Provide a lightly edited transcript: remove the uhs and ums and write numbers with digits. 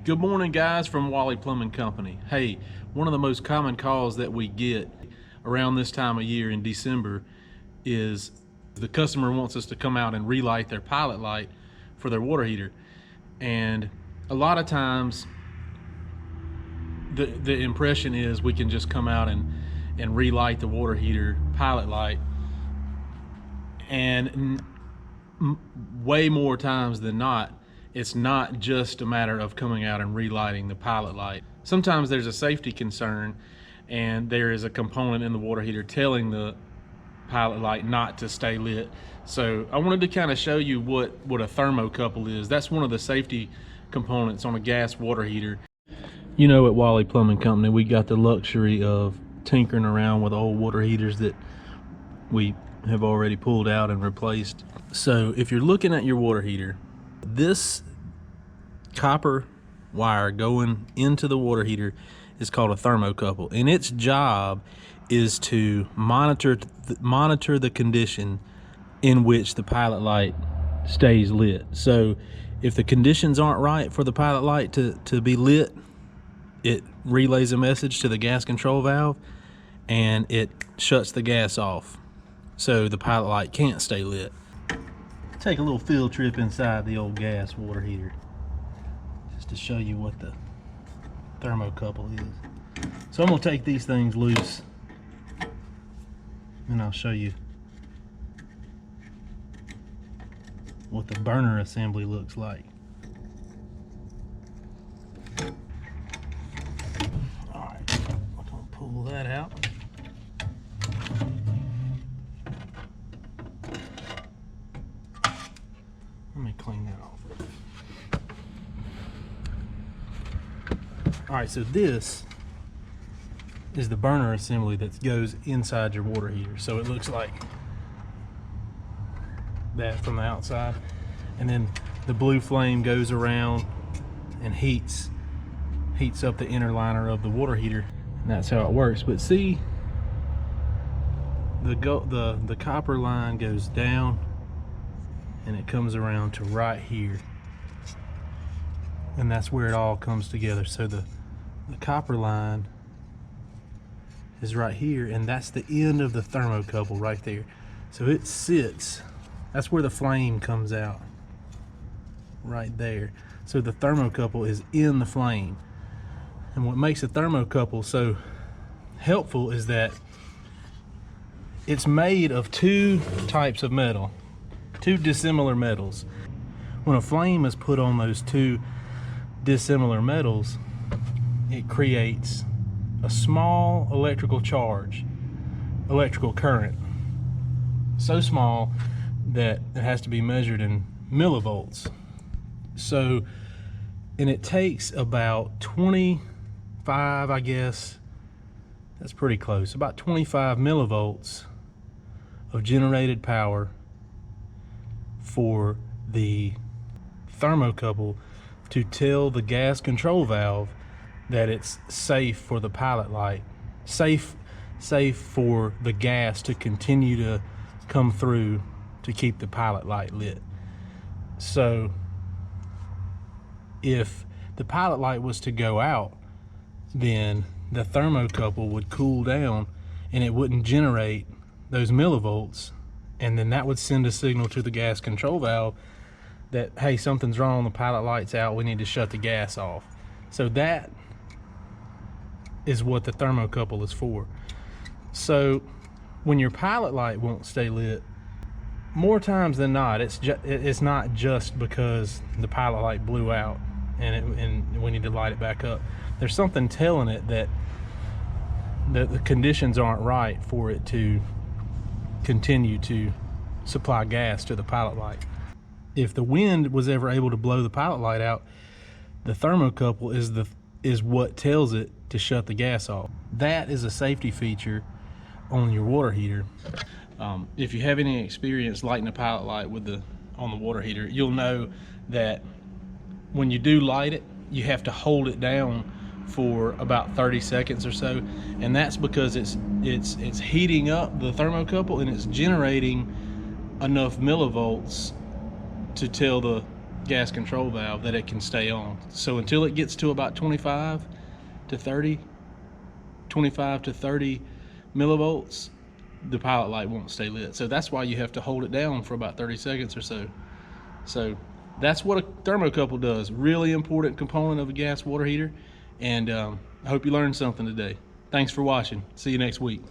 Good morning, guys, from Walley Plumbing Company. Hey, one of the most common calls that we get around this time of year in December is the customer wants us to come out and relight their pilot light for their water heater. And a lot of times the impression is we can just come out and relight the water heater pilot light, and way more times than not, it's not just a matter of coming out and relighting the pilot light. Sometimes there's a safety concern and there is a component in the water heater telling the pilot light not to stay lit. So I wanted to kind of show you what a thermocouple is. That's one of the safety components on a gas water heater. You know, at Walley Plumbing Company, we got the luxury of tinkering around with old water heaters that we have already pulled out and replaced. So if you're looking at your water heater, this copper wire going into the water heater is called a thermocouple, and its job is to monitor the condition in which the pilot light stays lit. So if the conditions aren't right for the pilot light to be lit, it relays a message to the gas control valve and it shuts the gas off, so the pilot light can't stay lit. Take a little field trip inside the old gas water heater just to show you what the thermocouple is. So I'm going to take these things loose and I'll show you what the burner assembly looks like. Alright, I'm going to pull that out. Let me clean that off. All right, so this is the burner assembly that goes inside your water heater. So it looks like that from the outside. And then the blue flame goes around and heats up the inner liner of the water heater. And that's how it works. But see, the copper line goes down and it comes around to right here, and that's where it all comes together. So the copper line is right here, and that's the end of the thermocouple right there. So it sits, that's where the flame comes out, right there. So the thermocouple is in the flame. And what makes a thermocouple so helpful is that it's made of two types of metal, two dissimilar metals. When a flame is put on those two dissimilar metals, it creates a small electrical charge, electrical current, so small that it has to be measured in millivolts. So, and it takes about 25, I guess, that's pretty close, about 25 millivolts of generated power for the thermocouple to tell the gas control valve that it's safe for the pilot light, safe for the gas to continue to come through to keep the pilot light lit. So if the pilot light was to go out, then the thermocouple would cool down and it wouldn't generate those millivolts, and then that would send a signal to the gas control valve that, hey, something's wrong, the pilot light's out, we need to shut the gas off. So that is what the thermocouple is for. So when your pilot light won't stay lit, more times than not, it's not just because the pilot light blew out and we need to light it back up. There's something telling it that the conditions aren't right for it to continue to supply gas to the pilot light. If the wind was ever able to blow the pilot light out, the thermocouple is what tells it to shut the gas off. That is a safety feature on your water heater. If you have any experience lighting a pilot light on the water heater, you'll know that when you do light it, you have to hold it down for about 30 seconds or so, and that's because it's heating up the thermocouple and it's generating enough millivolts to tell the gas control valve that it can stay on. So until it gets to about 25 to 30 millivolts, the pilot light won't stay lit. So that's why you have to hold it down for about 30 seconds or so. So that's what a thermocouple does. Really important component of a gas water heater. And I hope you learned something today. Thanks for watching. See you next week.